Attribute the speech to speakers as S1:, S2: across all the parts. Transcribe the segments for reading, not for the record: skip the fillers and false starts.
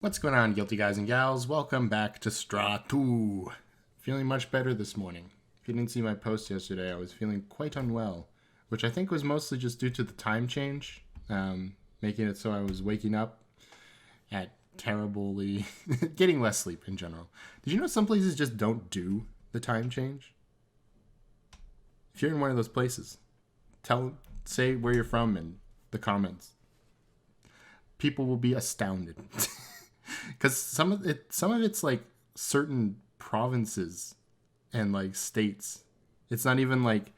S1: What's going on, guilty guys and gals? Welcome back to Straw 2. Feeling much better this morning. If you didn't see my post yesterday, I was feeling quite unwell, which I think was mostly just due to the time change, making it so I was waking up at terribly... getting less sleep in general. Did you know some places just don't do the time change? If you're in one of those places, say where you're from in the comments. People will be astounded. Because some of it's like certain provinces and like states. It's not even like,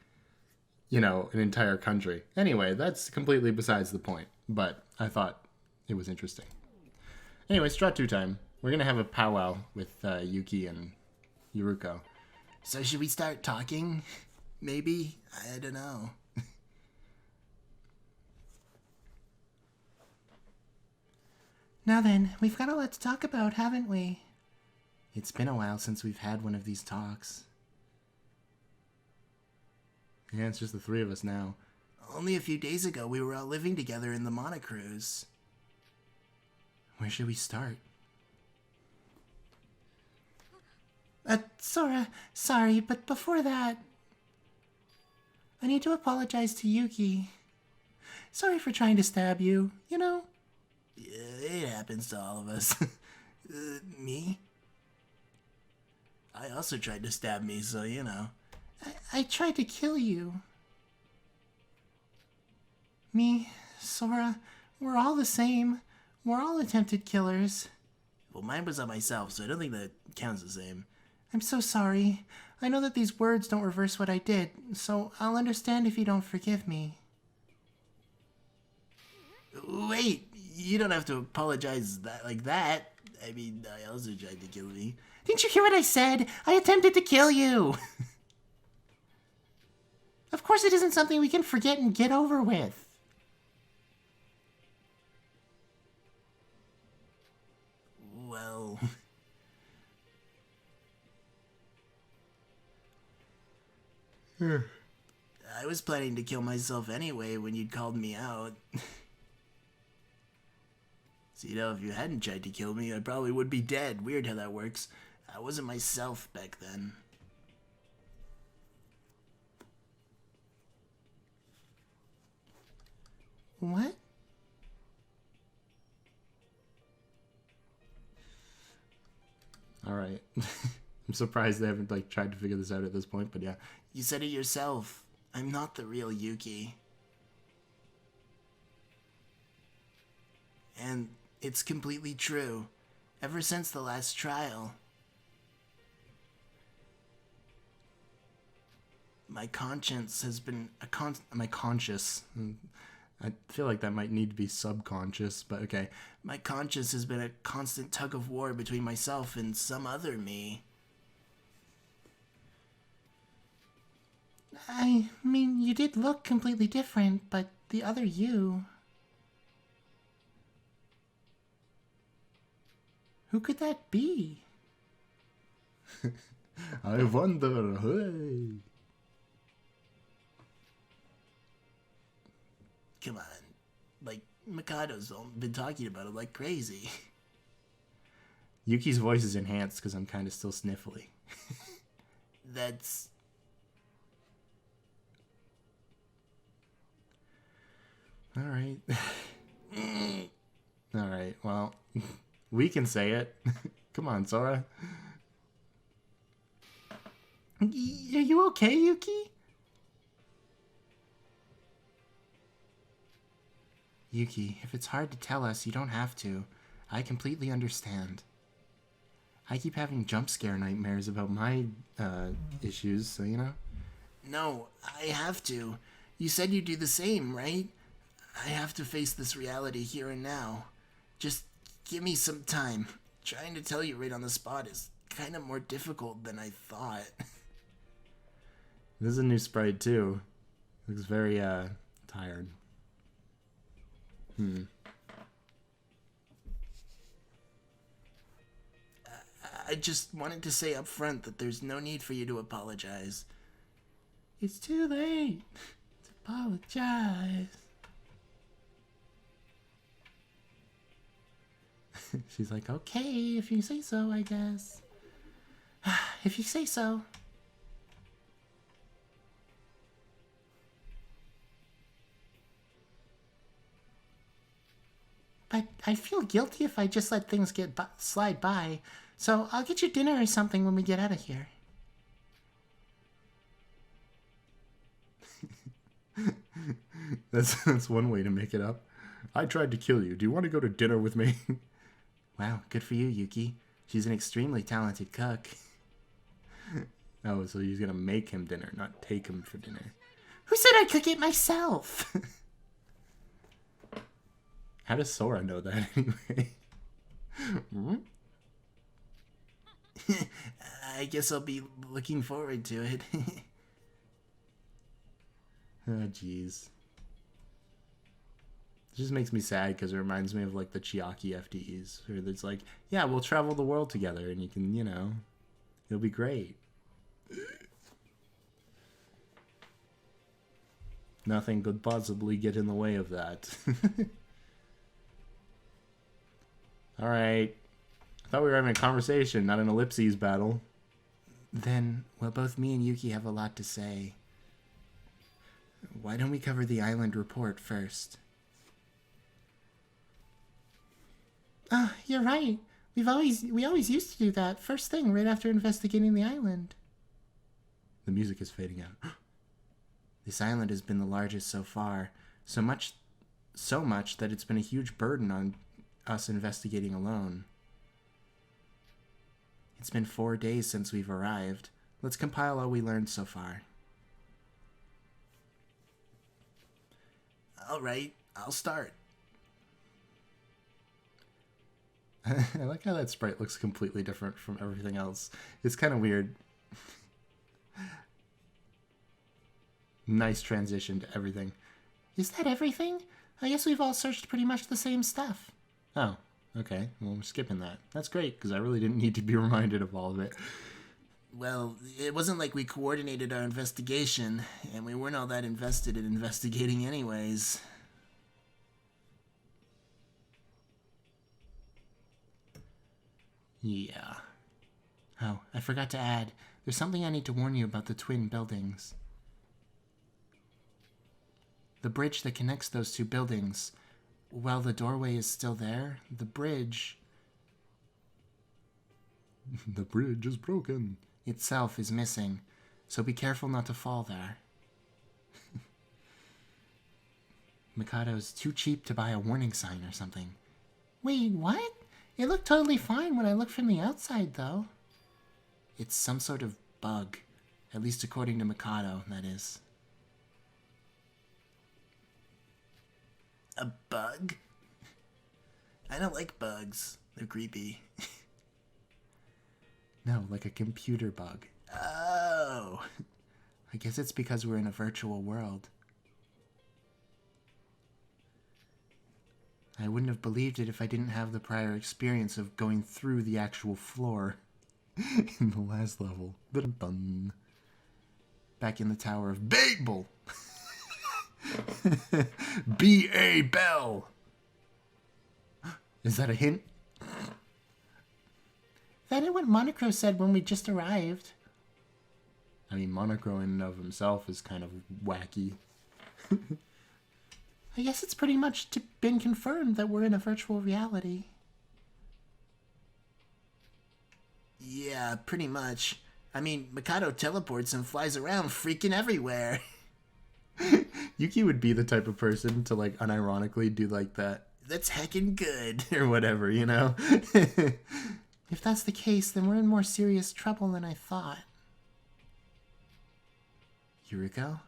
S1: an entire country. Anyway, that's completely besides the point. But I thought it was interesting. Anyway, Strat 2 time. We're going to have a powwow with Yuki and Yuruko. So should we start talking? Maybe? I don't know. Now then, we've got a lot to talk about, haven't we? It's been a while since we've had one of these talks. Yeah, it's just the three of us now. Only a few days ago, we were all living together in the Monocruise. Where should we start? Sora, sorry, but before that... I need to apologize to Yuki. Sorry for trying to stab you, Yeah, it happens to all of us. Me? I also tried to stab me, so I tried to kill you. Me, Sora, we're all the same. We're all attempted killers. Well, mine was on myself, so I don't think that counts the same. I'm so sorry. I know that these words don't reverse what I did, so I'll understand if you don't forgive me. Wait, you don't have to apologize like that. I mean, I also tried to kill me. Didn't you hear what I said? I attempted to kill you. Of course it isn't something we can forget and get over with. Well... I was planning to kill myself anyway when you'd called me out. So, if you hadn't tried to kill me, I probably would be dead. Weird how that works. I wasn't myself back then. What? Alright. I'm surprised they haven't, tried to figure this out at this point, but yeah. You said it yourself. I'm not the real Yuki. And it's completely true. Ever since the last trial, my conscience has been my conscious. I feel like that might need to be subconscious, but okay. My conscience has been a constant tug of war between myself and some other me. I mean, you did look completely different, but the other you... Who could that be? I wonder, hey. Come on. Mikado's been talking about it like crazy. Yuki's voice is enhanced because I'm kind of still sniffly. That's... Alright. Alright, well... We can say it. Come on, Sora. Are you okay, Yuki? Yuki, if it's hard to tell us, you don't have to. I completely understand. I keep having jump scare nightmares about my, issues, so No, I have to. You said you'd do the same, right? I have to face this reality here and now. Just give me some time. Trying to tell you right on the spot is kind of more difficult than I thought. This is a new sprite, too. Looks very, tired. I just wanted to say up front that there's no need for you to apologize. It's too late to apologize. She's like, okay, if you say so, I guess. If you say so. But I feel guilty if I just let things slide by. So I'll get you dinner or something when we get out of here. That's one way to make it up. I tried to kill you. Do you want to go to dinner with me? Wow, good for you, Yuki. She's an extremely talented cook. Oh, so he's gonna make him dinner, not take him for dinner. Who said I cook it myself? How does Sora know that anyway? I guess I'll be looking forward to it. Oh, jeez. It just makes me sad because it reminds me of like the Chiaki FDs, where it's like, yeah, we'll travel the world together and you can, you know, it'll be great. Nothing could possibly get in the way of that. Alright. I thought we were having a conversation, not an ellipses battle. Then, well, both me and Yuki have a lot to say. Why don't we cover the island report first? You're right. We always used to do that first thing right after investigating the island. The music is fading out. This island has been the largest so far, so much that it's been a huge burden on us investigating alone. It's been 4 days since we've arrived. Let's compile all we learned so far. Alright, I'll start. I like how that sprite looks completely different from everything else. It's kind of weird. Nice transition to everything. Is that everything? I guess we've all searched pretty much the same stuff. Oh, okay. Well, we're skipping that. That's great, because I really didn't need to be reminded of all of it. Well, it wasn't like we coordinated our investigation, and we weren't all that invested in investigating anyways. Yeah. Oh, I forgot to add. There's something I need to warn you about the twin buildings. The bridge that connects those two buildings, while the doorway is still there, the bridge... The bridge is broken. Itself is missing, so be careful not to fall there. Mikado's too cheap to buy a warning sign or something. Wait, what? It looked totally fine when I looked from the outside, though. It's some sort of bug. At least according to Mikado, that is. A bug? I don't like bugs. They're creepy. No, like a computer bug. Oh. I guess it's because we're in a virtual world. I wouldn't have believed it if I didn't have the prior experience of going through the actual floor in the last level. Dun-dun. Back in the Tower of Babel. B.A. Bell. Is that a hint? That ain't what Monocro said when we just arrived. I mean, Monocro in and of himself is kind of wacky. I guess it's pretty much been confirmed that we're in a virtual reality. Yeah, pretty much. I mean, Mikado teleports and flies around freaking everywhere. Yuki would be the type of person to, like, unironically do, like, that. That's heckin' good, or whatever, you know? If that's the case, then we're in more serious trouble than I thought. Yuriko?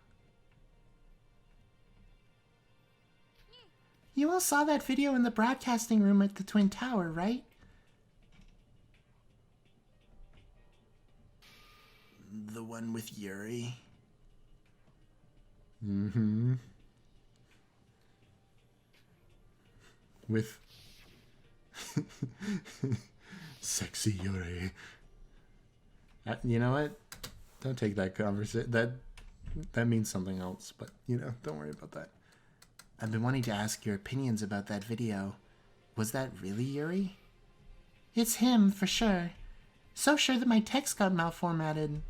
S1: You all saw that video in the broadcasting room at the Twin Tower, right? The one with Yuri? Mm-hmm. With... Sexy Yuri. You know what? Don't take that conversation. That means something else, but, you know, don't worry about that. I've been wanting to ask your opinions about that video. Was that really Yuri? It's him, for sure. So sure that my text got malformatted.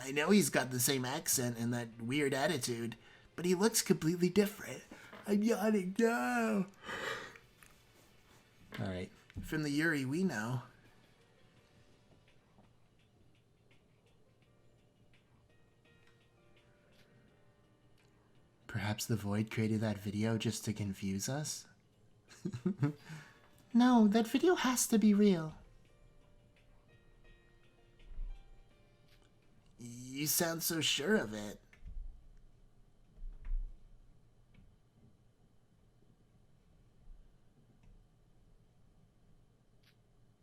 S1: I know he's got the same accent and that weird attitude, but he looks completely different. I'm yawning now. Alright. From the Yuri we know. Perhaps the Void created that video just to confuse us? No, that video has to be real. You sound so sure of it.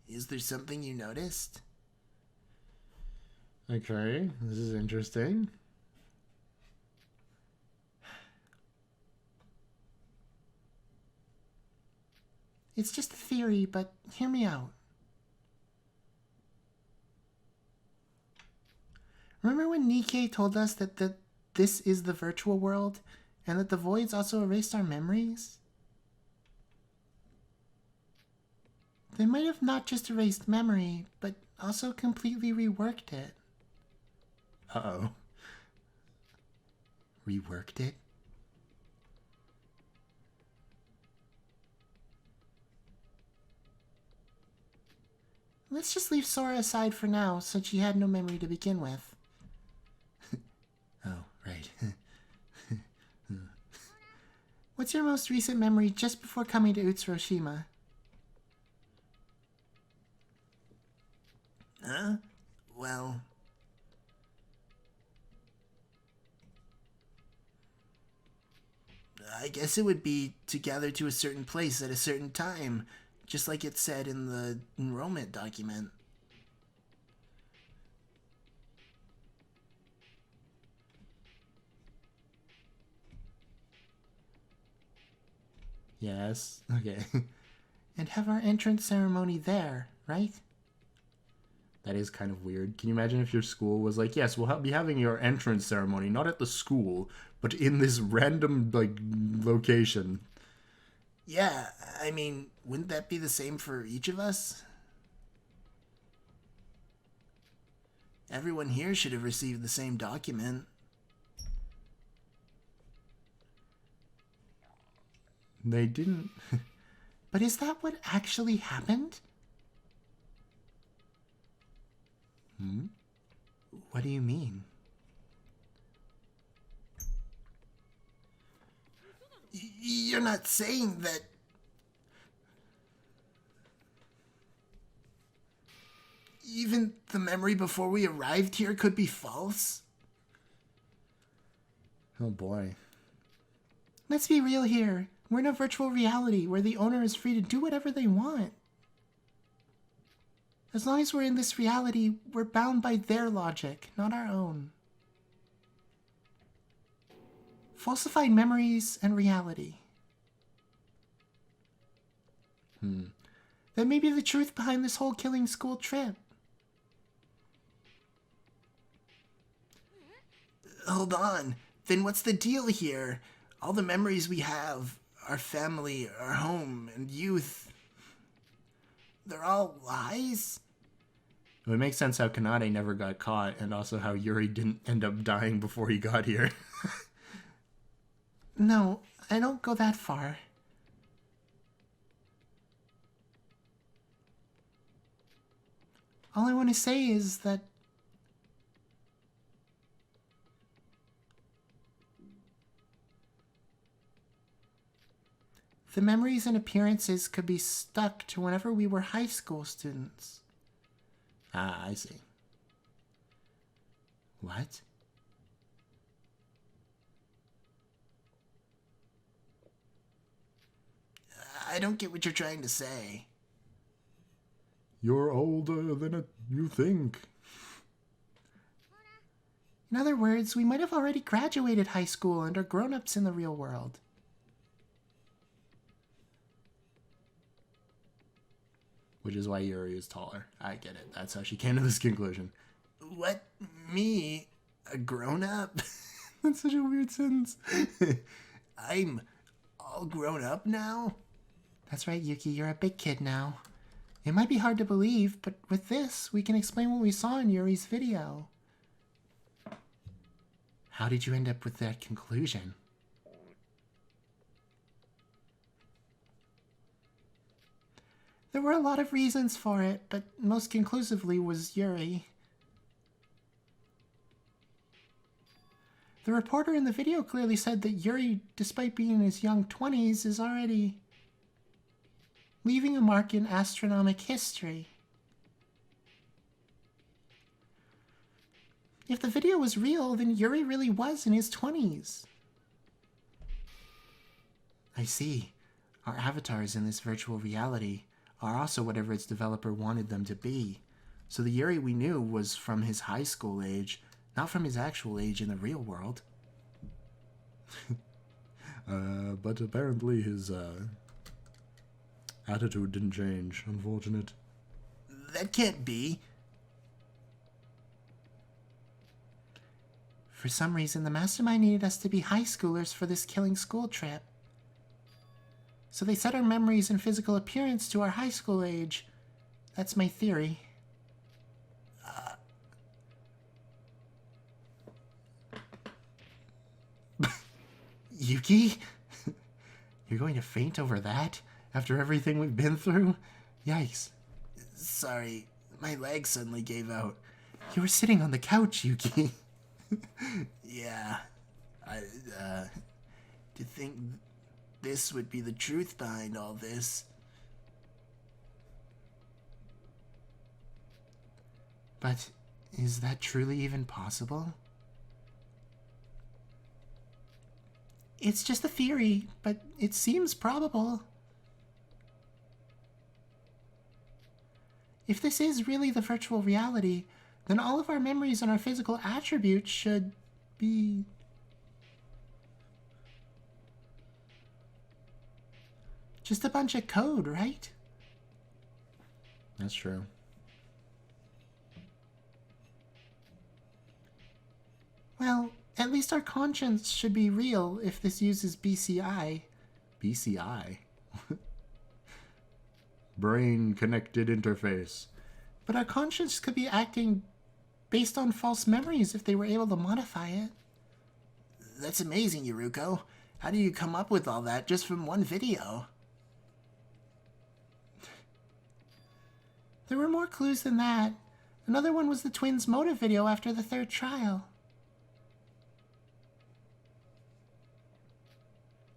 S1: Is there something you noticed? Okay, this is interesting. It's just a theory, but hear me out. Remember when Nikkei told us that this is the virtual world, and that the voids also erased our memories? They might have not just erased memory, but also completely reworked it. Uh-oh. Reworked it? Let's just leave Sora aside for now, since she had no memory to begin with. Oh, right. What's your most recent memory just before coming to Utsuroshima? Huh? Well... I guess it would be to gather to a certain place at a certain time, just like it said in the enrollment document. Yes, okay. And have our entrance ceremony there, right? That is kind of weird. Can you imagine if your school was like, yes, we'll be having your entrance ceremony, not at the school, but in this random, like, location? Yeah, I mean, wouldn't that be the same for each of us? Everyone here should have received the same document. They didn't. But is that what actually happened? What do you mean? You're not saying that... Even the memory before we arrived here could be false? Oh boy. Let's be real here. We're in a virtual reality where the owner is free to do whatever they want. As long as we're in this reality, we're bound by their logic, not our own. Falsified memories and reality. That may be the truth behind this whole killing school trip. Hold on. Then what's the deal here? All the memories we have, our family, our home, and youth, they're all lies? It makes sense how Kanade never got caught, and also how Yuri didn't end up dying before he got here. No, I don't go that far. All I want to say is that the memories and appearances could be stuck to whenever we were high school students. Ah, I see. What? I don't get what you're trying to say. You're older than you think. In other words, we might have already graduated high school and are grown-ups in the real world. Which is why Yuri is taller. I get it. That's how she came to this conclusion. What? Me? A grown-up? That's such a weird sentence. I'm all grown up now? That's right, Yuki, you're a big kid now. It might be hard to believe, but with this, we can explain what we saw in Yuri's video. How did you end up with that conclusion? There were a lot of reasons for it, but most conclusively was Yuri. The reporter in the video clearly said that Yuri, despite being in his young 20s, is already leaving a mark in astronomic history. If the video was real, then Yuri really was in his 20s. I see. Our avatars in this virtual reality are also whatever its developer wanted them to be. So the Yuri we knew was from his high school age, not from his actual age in the real world. But apparently his attitude didn't change. Unfortunate. That can't be. For some reason, the mastermind needed us to be high schoolers for this killing school trip. So they set our memories and physical appearance to our high school age. That's my theory. Yuki? You're going to faint over that? After everything we've been through? Yikes. Sorry, my leg suddenly gave out. You were sitting on the couch, Yuki. Yeah. To think this would be the truth behind all this. But is that truly even possible? It's just a theory, but it seems probable. If this is really the virtual reality, then all of our memories and our physical attributes should be just a bunch of code, right? That's true. Well, at least our conscience should be real if this uses BCI. BCI? Brain Connected Interface. But our conscience could be acting based on false memories if they were able to modify it. That's amazing, Yuruko. How do you come up with all that just from one video? There were more clues than that. Another one was the twins' motive video after the third trial.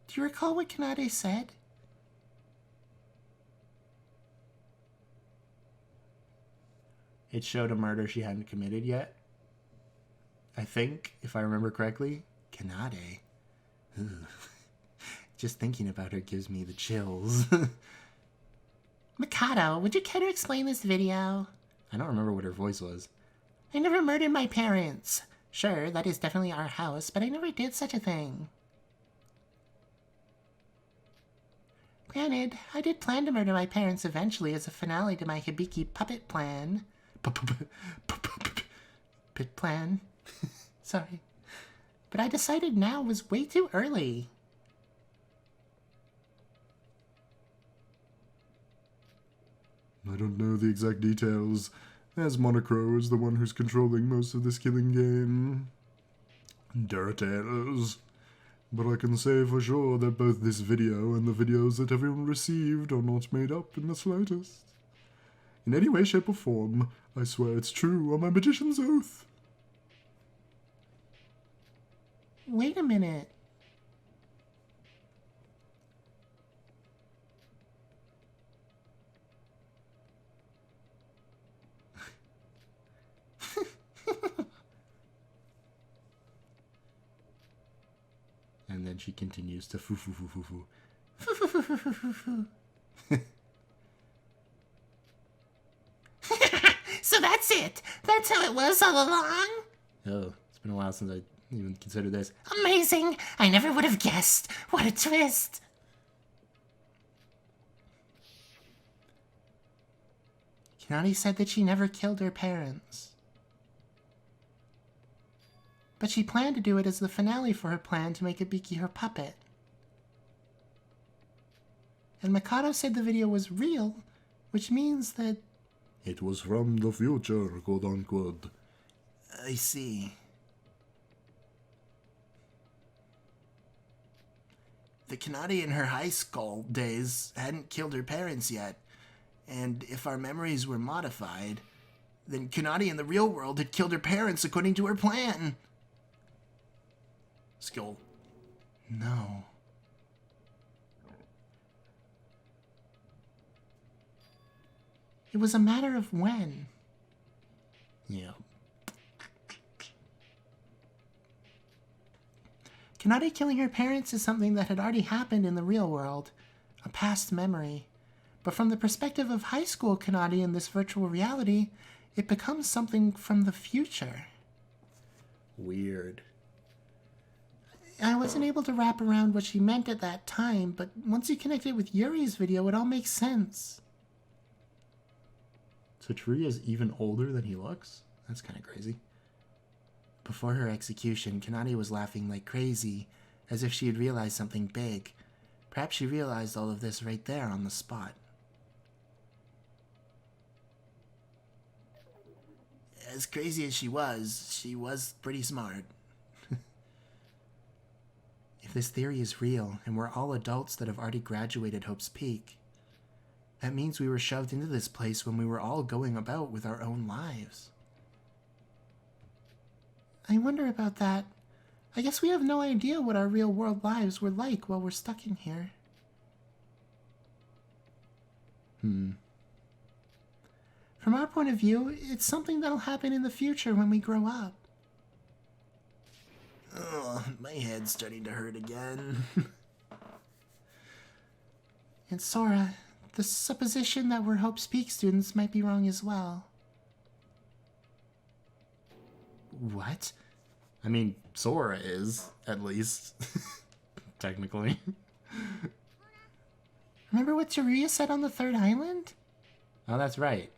S1: Do you recall what Kanade said? It showed a murder she hadn't committed yet. I think, if I remember correctly, Kanade. Just thinking about her gives me the chills. Mikado, would you care to explain this video? I don't remember what her voice was. I never murdered my parents. Sure, that is definitely our house, but I never did such a thing. Granted, I did plan to murder my parents eventually as a finale to my Hibiki puppet plan. Pit plan? Sorry. But I decided now was way too early.
S2: I don't know the exact details, as Monocro is the one who's controlling most of this killing game. Details. But I can say for sure that both this video and the videos that everyone received are not made up in the slightest. In any way, shape, or form, I swear it's true on my magician's oath.
S1: Wait a minute.
S2: And then she continues to foo-foo-foo-foo-foo.
S1: So that's it. That's how it was all along.
S2: Oh, it's been a while since I even considered this.
S1: Amazing. I never would have guessed. What a twist. Kanade said that she never killed her parents. But she planned to do it as the finale for her plan to make Ibiki her puppet.
S3: And Mikado said the video was real, which means that...
S2: It was from the future, quote unquote.
S3: I see. The Kanade in her high school days hadn't killed her parents yet, and if our memories were modified, then Kanade in the real world had killed her parents according to her plan. Skull. No. It was a matter of when.
S1: Yeah.
S3: Kanade killing her parents is something that had already happened in the real world, a past memory. But from the perspective of high school Kanade in this virtual reality, it becomes something from the future.
S1: Weird.
S3: I wasn't able to wrap around what she meant at that time, but once you connect it with Yuri's video, it all makes sense.
S1: So Teruya's even older than he looks? That's kind of crazy.
S3: Before her execution, Kanade was laughing like crazy, as if she had realized something big. Perhaps she realized all of this right there on the spot. As crazy as she was pretty smart. If this theory is real, and we're all adults that have already graduated Hope's Peak, that means we were shoved into this place when we were all going about with our own lives. I wonder about that. I guess we have no idea what our real-world lives were like while we're stuck in here. From our point of view, it's something that'll happen in the future when we grow up. Oh, my head's starting to hurt again. And Sora, the supposition that we're Hope's Peak students might be wrong as well.
S1: What? I mean, Sora is, at least. Technically.
S3: Remember what Teruya said on the third island?
S1: Oh, that's right.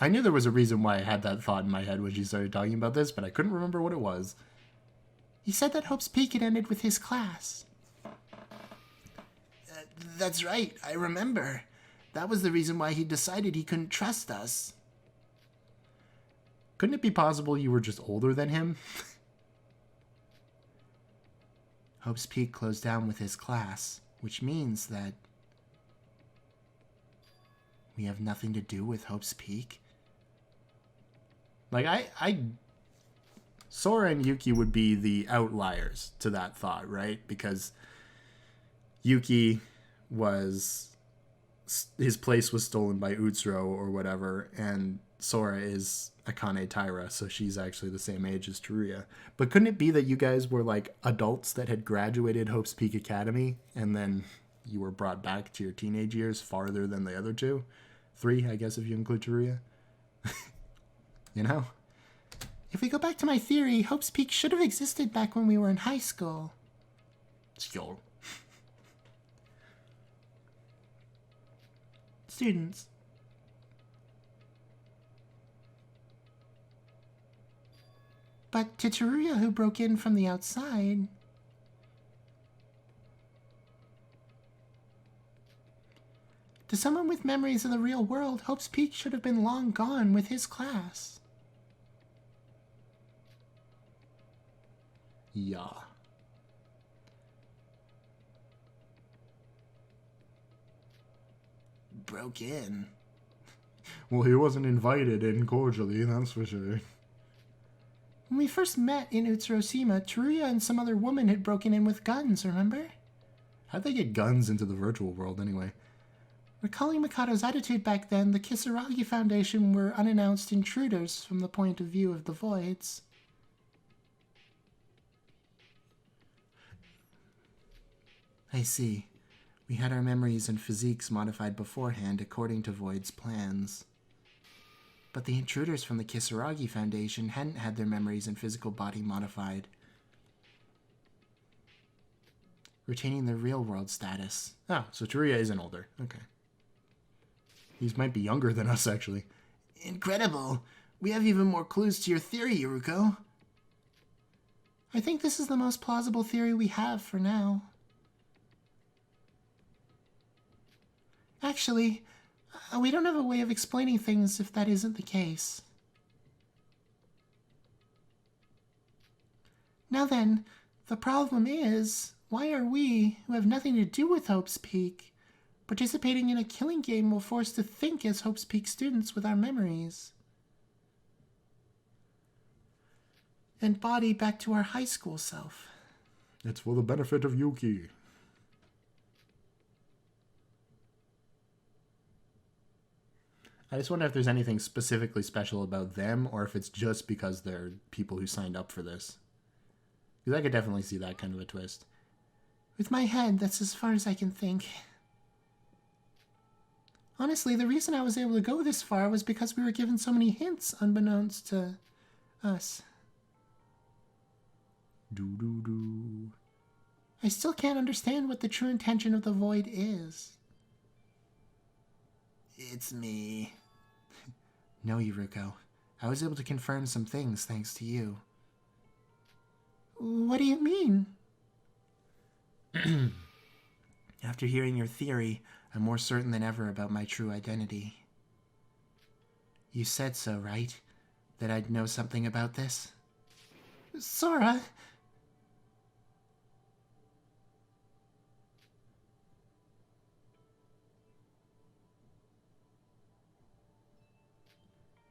S1: I knew there was a reason why I had that thought in my head when she started talking about this, but I couldn't remember what it was.
S3: He said that Hope's Peak had ended with his class. That's right, I remember. That was the reason why he decided he couldn't trust us.
S1: Couldn't it be possible you were just older than him?
S3: Hope's Peak closed down with his class, which means that we have nothing to do with Hope's Peak.
S1: Like, Sora and Yuki would be the outliers to that thought, right? Because Yuki his place was stolen by Utsuro or whatever, and Sora is Akane Taira, so she's actually the same age as Teruya. But couldn't it be that you guys were like adults that had graduated Hope's Peak Academy, and then you were brought back to your teenage years farther than the other two? 3, I guess, if you include Teruya. You know?
S3: If we go back to my theory, Hope's Peak should have existed back when we were in high school.
S1: Sure.
S3: Students. But to Teruya, who broke in from the outside... To someone with memories of the real world, Hope's Peak should have been long gone with his class.
S1: Yeah.
S3: Broke in.
S2: Well, he wasn't invited in cordially, that's for sure.
S3: When we first met in Utsuroshima, Teruya and some other woman had broken in with guns, remember?
S1: How'd they get guns into the virtual world anyway?
S3: Recalling Mikado's attitude back then, the Kisaragi Foundation were unannounced intruders from the point of view of the Voids. I see. We had our memories and physiques modified beforehand according to Void's plans. But the intruders from the Kisaragi Foundation hadn't had their memories and physical body modified, retaining their real-world status.
S1: Oh, so Teruya isn't older. Okay. He might be younger than us, actually.
S3: Incredible! We have even more clues to your theory, Yuruko. I think this is the most plausible theory we have for now. Actually, we don't have a way of explaining things if that isn't the case. Now then, the problem is, why are we, who have nothing to do with Hope's Peak, participating in a killing game we're forced to think as Hope's Peak students with our memories? And body back to our high school self.
S2: It's for the benefit of Yuki.
S1: I just wonder if there's anything specifically special about them, or if it's just because they're people who signed up for this. Because I could definitely see that kind of a twist.
S3: With my head, that's as far as I can think. Honestly, the reason I was able to go this far was because we were given so many hints unbeknownst to us.
S2: Do.
S3: I still can't understand what the true intention of the Void is. It's me. No, Yuruko. I was able to confirm some things thanks to you. What do you mean? After hearing your theory, I'm more certain than ever about my true identity. You said so, right? That I'd know something about this? Sora!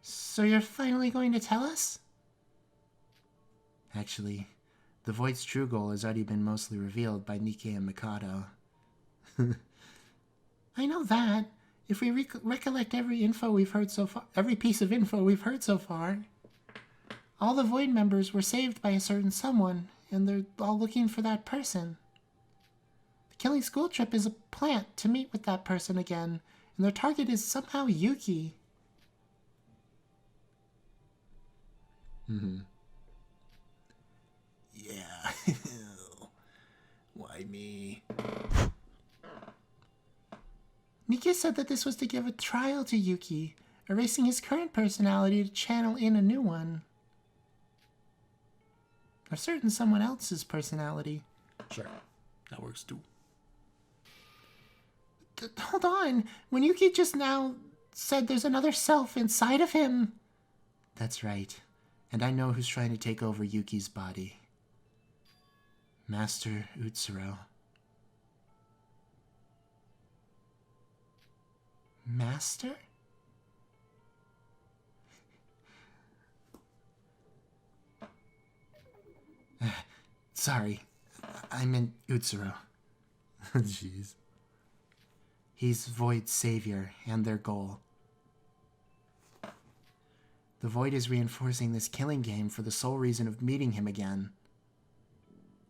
S3: So you're finally going to tell us? Actually, the Void's true goal has already been mostly revealed by Nikkei and Mikado. I know that. If we recollect every piece of info we've heard so far, all the Void members were saved by a certain someone, and they're all looking for that person. The Killing School trip is a plant to meet with that person again, and their target is somehow Yuki. Yeah. Why me? Nika said that this was to give a trial to Yuki, erasing his current personality to channel in a new one. Or certain someone else's personality.
S1: Sure, that works too.
S3: Hold on. When Yuki just now said there's another self inside of him. That's right. And I know who's trying to take over Yuki's body. Master Utsuro. Master? Sorry, I meant Utsuro.
S1: Jeez.
S3: He's Void's savior and their goal. The Void is reinforcing this killing game for the sole reason of meeting him again.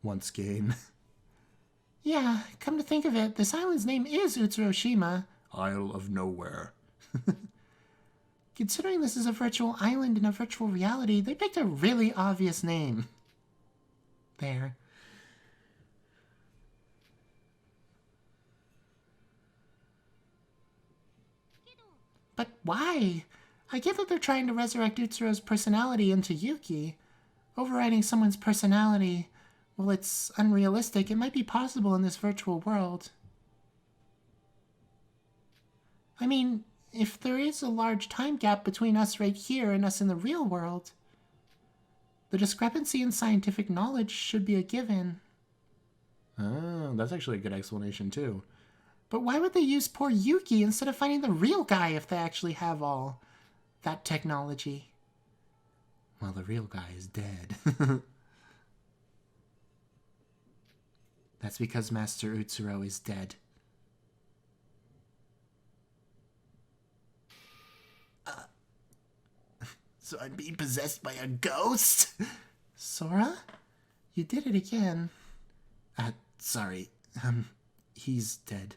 S1: Once again.
S3: Yeah, come to think of it, this island's name is Utsuroshima.
S1: Isle of Nowhere.
S3: Considering this is a virtual island in a virtual reality, they picked a really obvious name. There. But why? I get that they're trying to resurrect Utsuro's personality into Yuki. Overriding someone's personality, well, it's unrealistic. It might be possible in this virtual world. I mean, if there is a large time gap between us right here and us in the real world, the discrepancy in scientific knowledge should be a given.
S1: Oh, that's actually a good explanation too.
S3: But why would they use poor Yuki instead of finding the real guy if they actually have all that technology?
S1: Well, the real guy is dead.
S3: That's because Master Utsuro is dead. So I'm being possessed by a ghost? Sora? You did it again. Sorry. He's dead.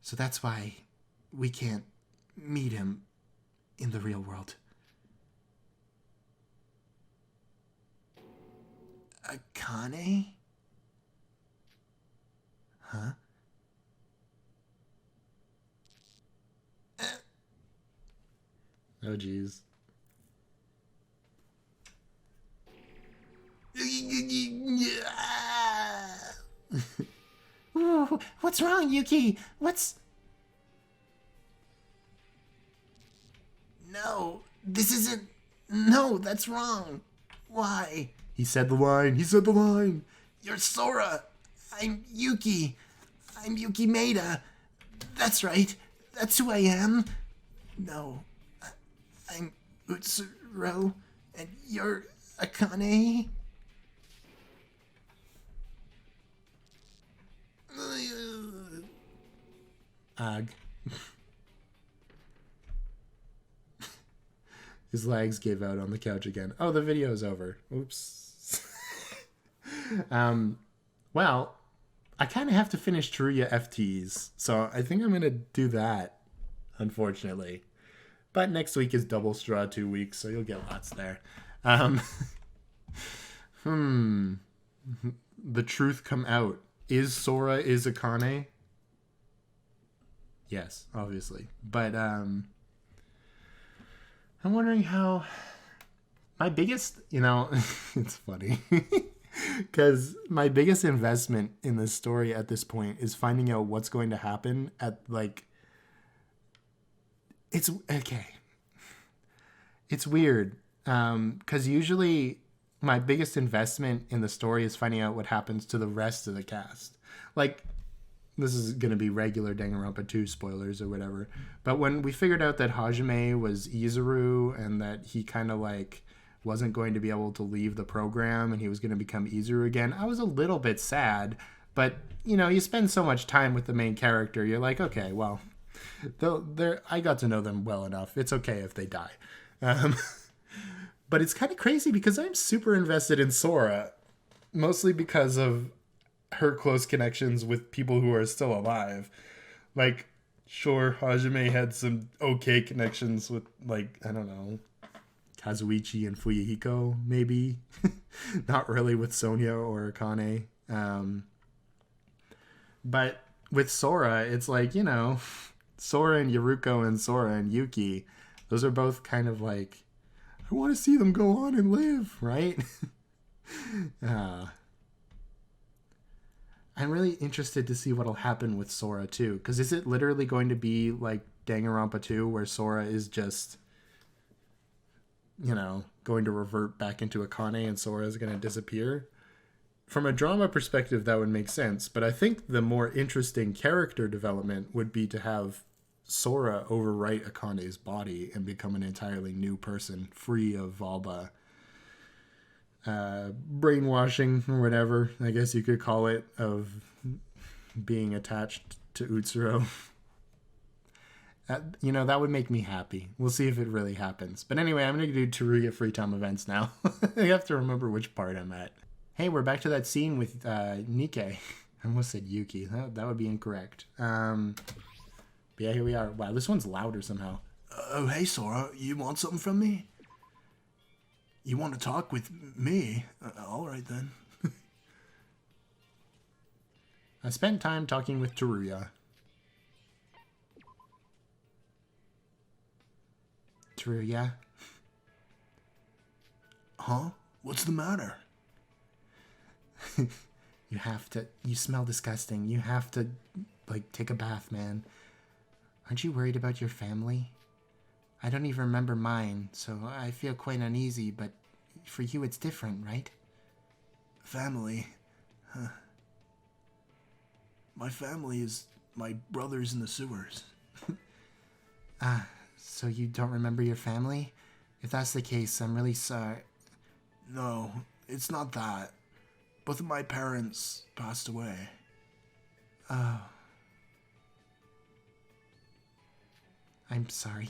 S3: So that's why we can't meet him in the real world. Akane? Huh?
S1: Oh, jeez.
S3: Ooh, what's wrong, Yuki? What's... No, this isn't... No, that's wrong. Why?
S2: He said the line. He said the line.
S3: You're Sora. I'm Yuki. I'm Yuki Maeda. That's right. That's who I am. No. I'm Utsuro. And you're Akane.
S1: Ag. His legs gave out on the couch again. Oh, the video's over. Oops. Well, I kind of have to finish Teruya FTs, so I think I'm going to do that, unfortunately. But next week is Double Straw 2 weeks, so you'll get lots there. The truth come out. Is Sora is Akane? Yes, obviously. But I'm wondering how my biggest, it's funny because my biggest investment in this story at this point is finding out what's going to happen at it's okay. It's weird because usually my biggest investment in the story is finding out what happens to the rest of the cast. Like, this is going to be regular Danganronpa 2 spoilers or whatever. But when we figured out that Hajime was Izuru and that he kind of wasn't going to be able to leave the program and he was going to become Izuru again, I was a little bit sad. But, you spend so much time with the main character, you're like, okay, well, I got to know them well enough. It's okay if they die. But it's kind of crazy because I'm super invested in Sora, mostly because of her close connections with people who are still alive. Like, sure, Hajime had some okay connections with, I don't know, Kazuichi and Fuyuhiko, maybe. Not really with Sonya or Akane. But with Sora, it's Sora and Yuruko and Sora and Yuki, those are both kind of I want to see them go on and live, right? I'm really interested to see what'll happen with Sora too, because is it literally going to be like Danganronpa 2 where Sora is just, going to revert back into Akane and Sora is going to disappear? From a drama perspective, that would make sense, but I think the more interesting character development would be to have Sora overwrite Akane's body and become an entirely new person, free of all the brainwashing or whatever, I guess you could call it, of being attached to Utsuro. That would make me happy. We'll see if it really happens. But anyway, I'm going to do Teruya free time events now. I have to remember which part I'm at. Hey, we're back to that scene with Nikke. I almost said Yuki. That would be incorrect. But yeah, here we are. Wow, this one's louder somehow.
S3: Oh, hey, Sora. You want something from me? You want to talk with me? All right, then.
S1: I spent time talking with Teruya. Teruya?
S3: Huh? What's the matter?
S1: You smell disgusting. You have to, take a bath, man. Aren't you worried about your family? I don't even remember mine, so I feel quite uneasy, but for you it's different, right?
S3: Family? Huh. My family is my brothers in the sewers.
S1: So you don't remember your family? If that's the case, I'm really sorry.
S3: No, it's not that. Both of my parents passed away.
S1: Oh. I'm sorry.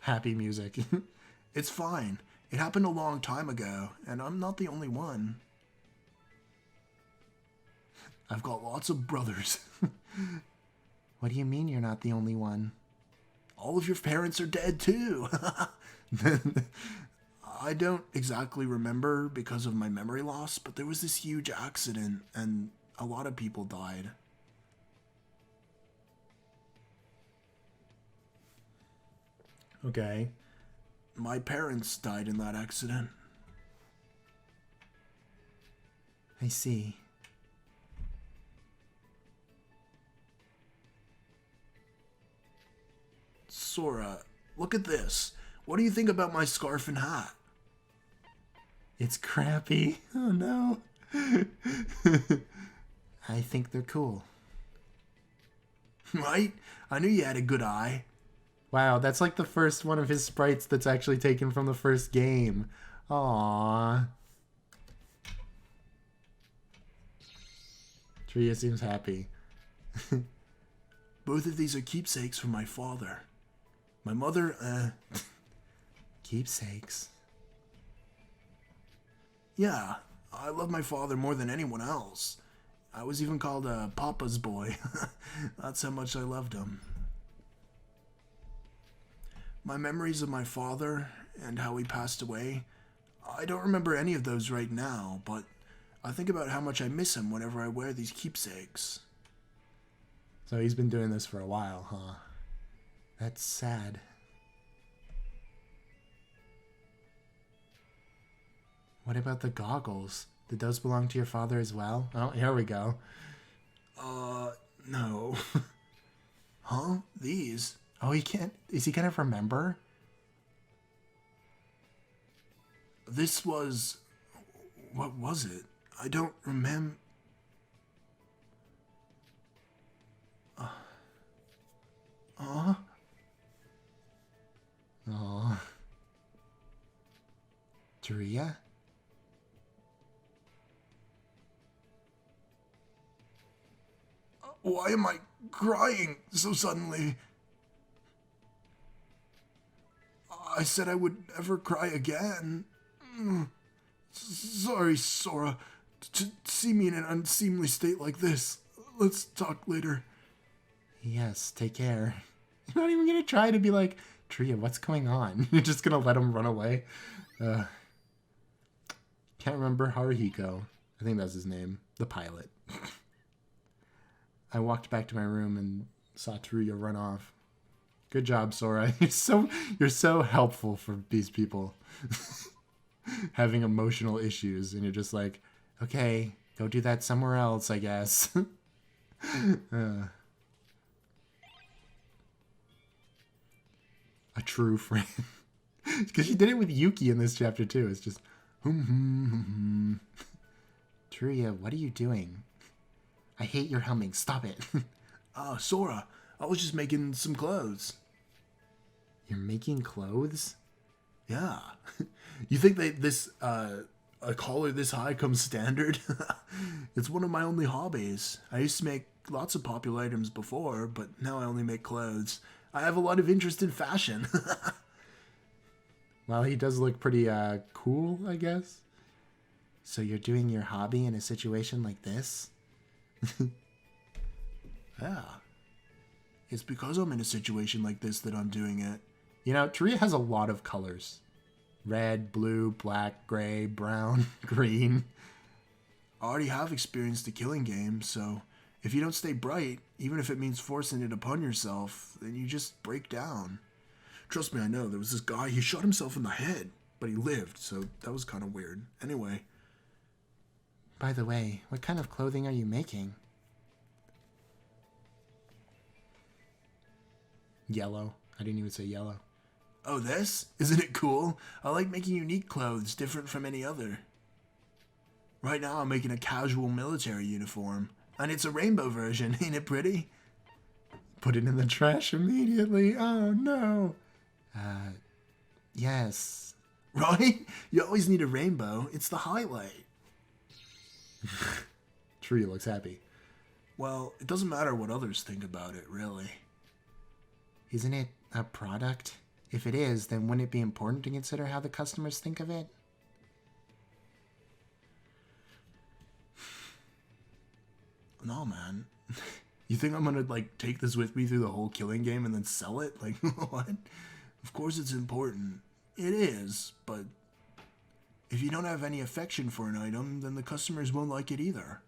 S1: Happy music.
S3: It's fine. It happened a long time ago, and I'm not the only one. I've got lots of brothers.
S1: What do you mean you're not the only one?
S3: All of your parents are dead too. I don't exactly remember because of my memory loss, but there was this huge accident and a lot of people died.
S1: Okay.
S3: My parents died in that accident.
S1: I see.
S2: Sora, look at this. What do you think about my scarf and hat?
S3: It's crappy. Oh no. I think they're cool.
S2: Right? I knew you had a good eye.
S3: Wow, that's like the first one of his sprites that's actually taken from the first game. Aww. Teruya seems happy.
S2: Both of these are keepsakes from my father. My mother,
S3: Keepsakes.
S2: Yeah, I love my father more than anyone else. I was even called a Papa's boy. That's how much I loved him. My memories of my father and how he passed away, I don't remember any of those right now, but I think about how much I miss him whenever I wear these keepsakes.
S3: So he's been doing this for a while, huh? That's sad. What about the goggles? Did those belong to your father as well? Oh, here we go.
S2: No. Huh? These?
S3: Oh, he can't... Is he gonna remember?
S2: This was... What was it? I don't remember...
S3: Oh. Teruya?
S2: Why am I crying so suddenly? I said I would never cry again. Sorry, Sora, to see me in an unseemly state like this. Let's talk later.
S3: Yes, take care. You're not even gonna try to be like, Teruya, what's going on? You're just gonna let him run away? Can't remember Haruhiko. I think that's his name. The pilot. I walked back to my room and saw Teruya run off. Good job, Sora. You're so helpful for these people having emotional issues, and you're just like, okay, go do that somewhere else, I guess. A true friend. Because she did it with Yuki in this chapter too. It's just, Teruya, what are you doing? I hate your humming. Stop it.
S2: Sora, I was just making some clothes.
S3: You're making clothes?
S2: Yeah. You think that this, a collar this high comes standard? It's one of my only hobbies. I used to make lots of popular items before, but now I only make clothes. I have a lot of interest in fashion.
S3: Well, he does look pretty, cool, I guess. So you're doing your hobby in a situation like this?
S2: Yeah. It's because I'm in a situation like this that I'm doing it.
S3: You know, Teruya has a lot of colors. Red, blue, black, gray, brown, green.
S2: I already have experienced the killing game, so if you don't stay bright, even if it means forcing it upon yourself, then you just break down. Trust me, I know. There was this guy, he shot himself in the head, but he lived, so that was kind of weird. Anyway.
S3: By the way, what kind of clothing are you making? Yellow. I didn't even say yellow.
S2: Oh, this? Isn't it cool? I like making unique clothes, different from any other. Right now I'm making a casual military uniform, and it's a rainbow version. Ain't it pretty?
S3: Put it in the trash immediately. Oh, no. Yes.
S2: Right? You always need a rainbow. It's the highlight.
S3: Teruya looks happy.
S2: Well, it doesn't matter what others think about it, really.
S3: Isn't it a product? If it is, then wouldn't it be important to consider how the customers think of it?
S2: No, man. You think I'm gonna, like, take this with me through the whole killing game and then sell it? Like, what? Of course it's important. It is, but if you don't have any affection for an item, then the customers won't like it either.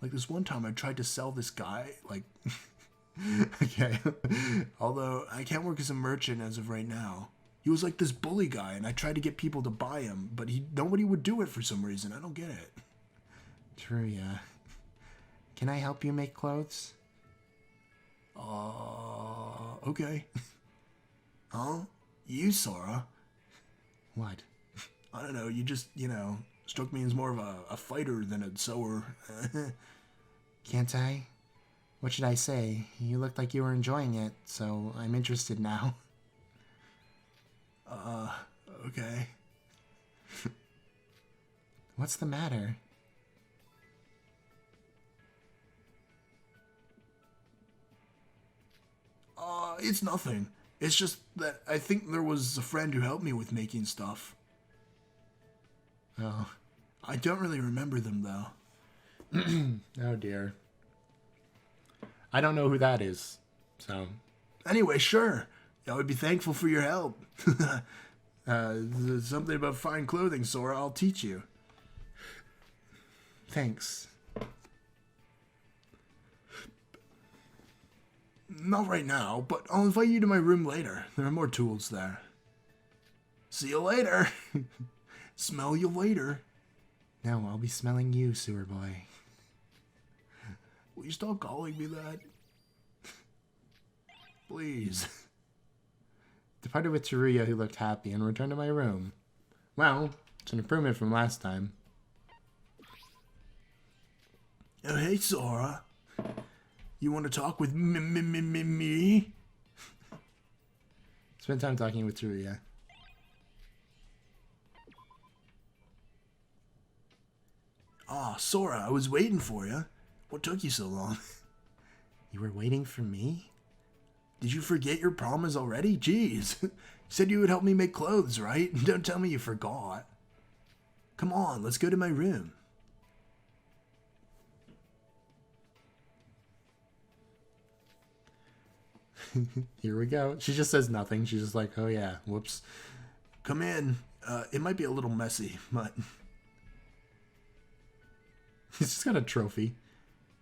S2: Like, this one time I tried to sell this guy, like...
S3: Okay.
S2: Although, I can't work as a merchant as of right now. He was like this bully guy, and I tried to get people to buy him, but nobody would do it for some reason. I don't get it.
S3: Teruya, can I help you make clothes?
S2: okay. Huh? You, Sora?
S3: What?
S2: I don't know, you just, struck me as more of a fighter than a sewer.
S3: Can't I? What should I say? You looked like you were enjoying it, so I'm interested now.
S2: Okay.
S3: What's the matter?
S2: It's nothing. It's just that I think there was a friend who helped me with making stuff.
S3: Oh.
S2: I don't really remember them, though.
S1: Oh dear. I don't know who that is, so...
S2: Anyway, sure. I would be thankful for your help. There's something about fine clothing, Sora. I'll teach you.
S3: Thanks.
S2: Not right now, but I'll invite you to my room later. There are more tools there. See you later. Smell you later.
S3: No, I'll be smelling you, sewer boy.
S2: Will you stop calling me that? Please.
S1: Departed with Teruya, who looked happy, and returned to my room. Well, it's an improvement from last time.
S2: Oh, hey, Sora. You want to talk with me?
S1: Spend time talking with Teruya.
S2: Ah, Sora, I was waiting for you. What took you so long?
S3: You were waiting for me?
S2: Did you forget your promise already? Jeez. You said you would help me make clothes, right? Don't tell me you forgot. Come on, let's go to my room.
S1: Here we go. She just says nothing. She's just like, oh yeah, whoops.
S2: Come in. It might be a little messy, but...
S1: He's just got a trophy.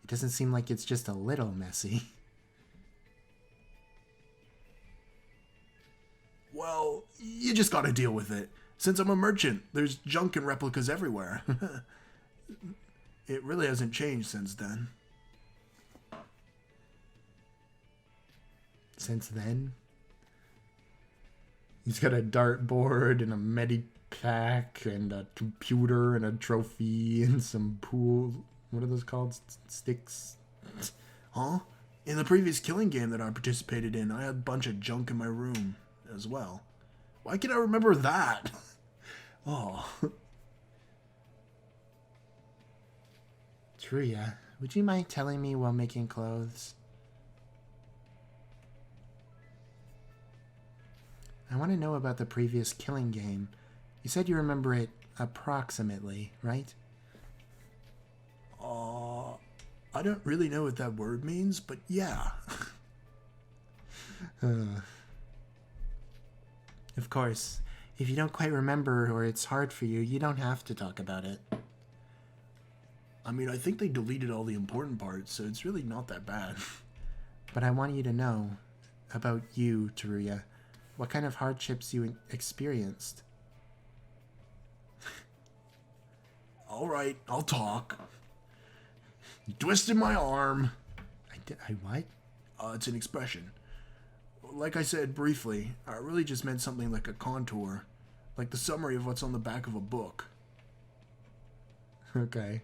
S3: It doesn't seem like it's just a little messy.
S2: Well, you just gotta deal with it. Since I'm a merchant, there's junk and replicas everywhere. It really hasn't changed since then.
S3: Since then?
S1: He's got a dartboard and a medipack and a computer and a trophy and some pool. What are those called? Sticks?
S2: Huh? In the previous killing game that I participated in, I had a bunch of junk in my room as well. Why can't I remember that? Oh.
S3: Teruya, would you mind telling me while making clothes? I want to know about the previous killing game. You said you remember it approximately, right?
S2: I don't really know what that word means, but yeah.
S3: Of course, if you don't quite remember or it's hard for you, you don't have to talk about it.
S2: I mean, I think they deleted all the important parts, so it's really not that bad.
S3: But I want you to know about you, Teruya. What kind of hardships you experienced?
S2: Alright, I'll talk. You twisted my arm.
S3: I what?
S2: It's an expression. Like I said briefly, it really just meant something like a contour. Like the summary of what's on the back of a book.
S1: Okay.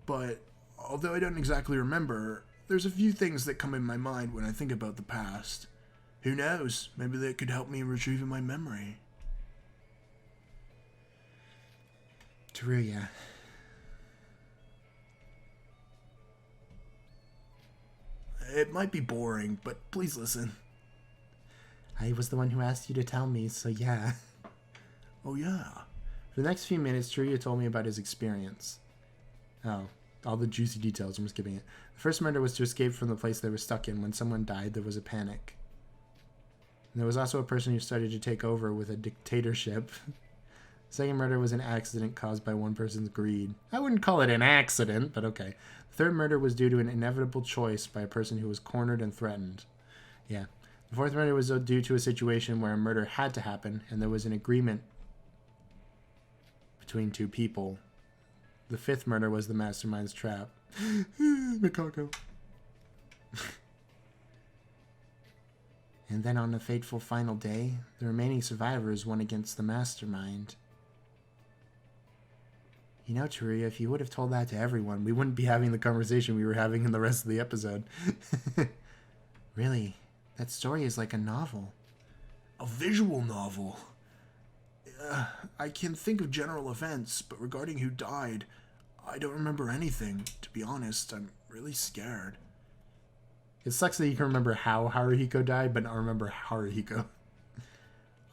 S2: But, although I don't exactly remember, there's a few things that come in my mind when I think about the past. Who knows? Maybe that could help me in retrieving my memory.
S3: Teruya.
S2: It might be boring, but please listen.
S3: I was the one who asked you to tell me, so yeah.
S2: Oh yeah.
S1: For the next few minutes, Teruya told me about his experience. Oh, all the juicy details. I'm skipping it. The first murder was to escape from the place they were stuck in. When someone died, there was a panic. And there was also a person who started to take over with a dictatorship. The second murder was an accident caused by one person's greed. I wouldn't call it an accident, but okay. The third murder was due to an inevitable choice by a person who was cornered and threatened. Yeah. The fourth murder was due to a situation where a murder had to happen, and there was an agreement between two people. The fifth murder was the mastermind's trap. Mikako.
S3: And then on the fateful final day, the remaining survivors won against the mastermind. You know, Teruya, if you would have told that to everyone, we wouldn't be having the conversation we were having in the rest of the episode. Really, that story is like a novel.
S2: A visual novel. I can think of general events, but regarding who died, I don't remember anything. To be honest, I'm really scared.
S1: It sucks that you can remember how Haruhiko died, but not remember Haruhiko.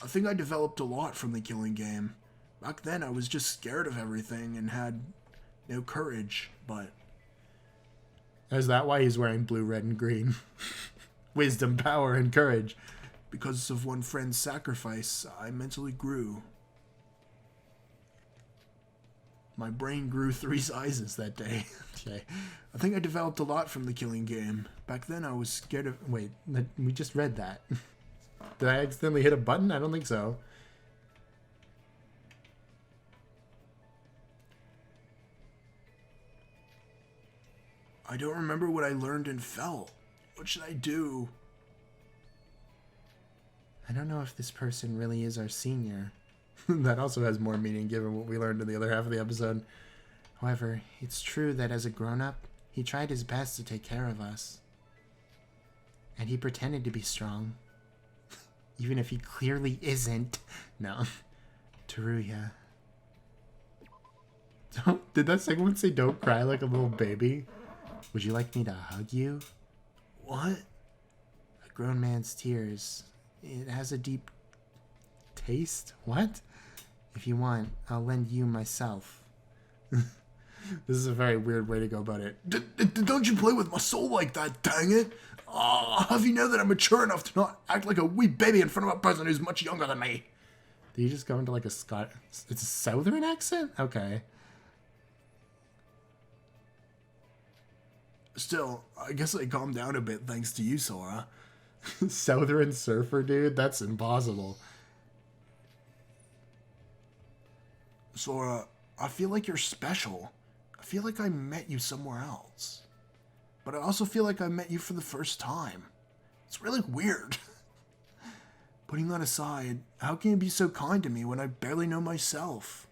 S2: I think I developed a lot from the killing game. Back then, I was just scared of everything and had no courage, but...
S1: Is that why he's wearing blue, red, and green? Wisdom, power, and courage.
S2: Because of one friend's sacrifice, I mentally grew. My brain grew 3 sizes that day.
S1: Okay.
S2: I think I developed a lot from the killing game. Back then, I was scared of...
S1: Wait, we just read that. Did I accidentally hit a button? I don't think so.
S2: I don't remember what I learned and felt. What should I do?
S3: I don't know if this person really is our senior.
S1: That also has more meaning given what we learned in the other half of the episode.
S3: However, it's true that as a grown-up, he tried his best to take care of us. And he pretended to be strong. Even if he clearly isn't. No. Teruya.
S1: Did that second one say don't cry like a little baby?
S3: Would you like me to hug you?
S2: What?
S3: A grown man's tears. It has a deep
S1: Taste? What?
S3: If you want, I'll lend you myself.
S1: This is a very weird way to go about it.
S2: Don't you play with my soul like that, dang it! Have you know that I'm mature enough to not act like a wee baby in front of a person who's much younger than me?
S1: Did you just go into like a It's a southern accent? Okay.
S2: Still, I guess I calmed down a bit thanks to you, Sora.
S1: Southern surfer, dude? That's impossible.
S2: Sora, I feel like you're special. I feel like I met you somewhere else. But I also feel like I met you for the first time. It's really weird. Putting that aside, how can you be so kind to me when I barely know myself?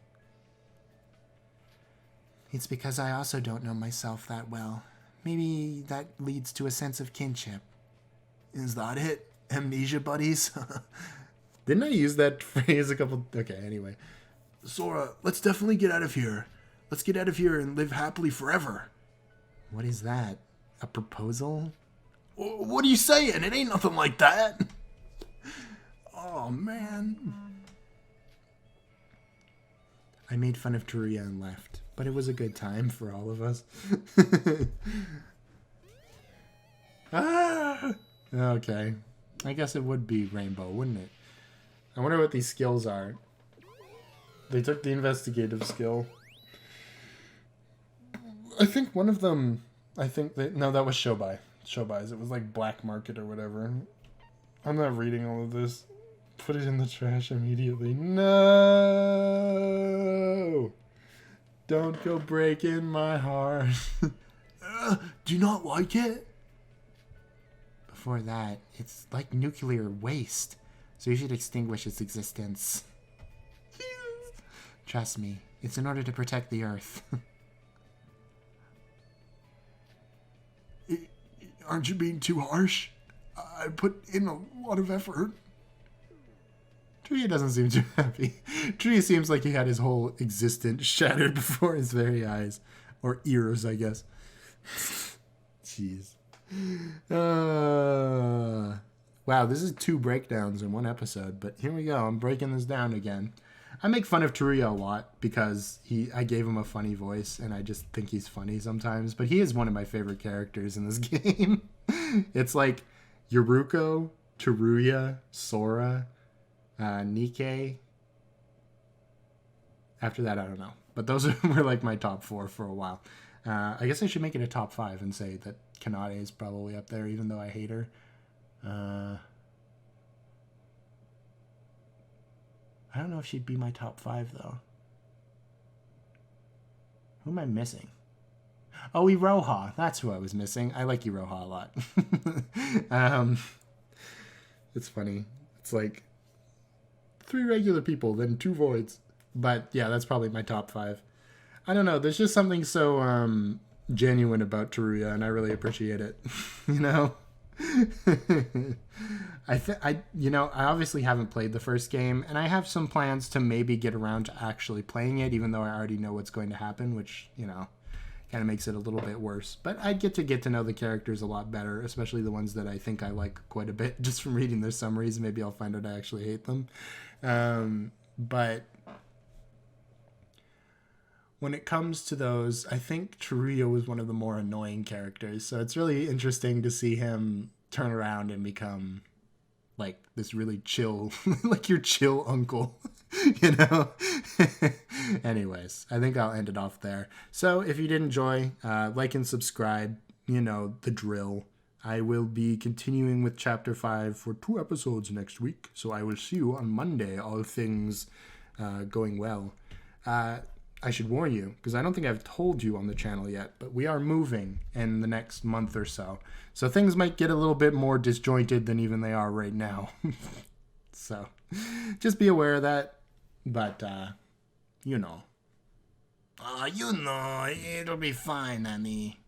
S3: It's because I also don't know myself that well. Maybe that leads to a sense of kinship.
S2: Is that it? Amnesia buddies?
S1: Didn't I use that phrase a couple... Okay, anyway.
S2: Sora, let's definitely get out of here. Let's get out of here and live happily forever.
S3: What is that? A proposal?
S2: What are you saying? It ain't nothing like that. Oh, man.
S1: I made fun of Teruya and left, but it was a good time for all of us. Ah! Okay. I guess it would be Rainbow, wouldn't it? I wonder what these skills are. They took the investigative skill. I think one of them... No, that was Shobai. Shobai's. It was like Black Market or whatever. I'm not reading all of this. Put it in the trash immediately. No! Don't go breaking my heart.
S2: Do you not like it?
S3: Before that, it's like nuclear waste, so you should extinguish its existence. Trust me, it's in order to protect the Earth.
S2: Aren't you being too harsh? I put in a lot of effort.
S1: Teruya doesn't seem too happy. Teruya seems like he had his whole existence shattered before his very eyes. Or ears, I guess. Jeez. Wow, this is 2 breakdowns in one episode, but here we go. I'm breaking this down again. I make fun of Teruya a lot because I gave him a funny voice, and I just think he's funny sometimes. But he is one of my favorite characters in this game. It's like Yoruko, Teruya, Sora, Nikke. After that, I don't know. But those were like my top 4 for a while. I guess I should make it a top 5 and say that Kanade is probably up there, even though I hate her. I don't know if she'd be my top 5, though. Who am I missing? Oh, Iroha. That's who I was missing. I like Iroha a lot. It's funny. It's like 3 regular people, then 2 voids. But yeah, that's probably my top 5. I don't know. There's just something so genuine about Teruya, and I really appreciate it. You know. I obviously haven't played the first game, and I have some plans to maybe get around to actually playing it, even though I already know what's going to happen, which, you know, kind of makes it a little bit worse. But I get to know the characters a lot better, especially the ones that I think I like quite a bit just from reading their summaries. Maybe I'll find out I actually hate them. But when it comes to those, I think Teruya was one of the more annoying characters. So it's really interesting to see him turn around and become like this really chill, like your chill uncle, you know? Anyways, I think I'll end it off there. So if you did enjoy, like and subscribe, you know, the drill. I will be continuing with Chapter 5 for 2 episodes next week. So I will see you on Monday, all things going well. I should warn you, because I don't think I've told you on the channel yet, but we are moving in the next month or so. So things might get a little bit more disjointed than even they are right now. So just be aware of that. But, you know. You know, it'll be fine, honey.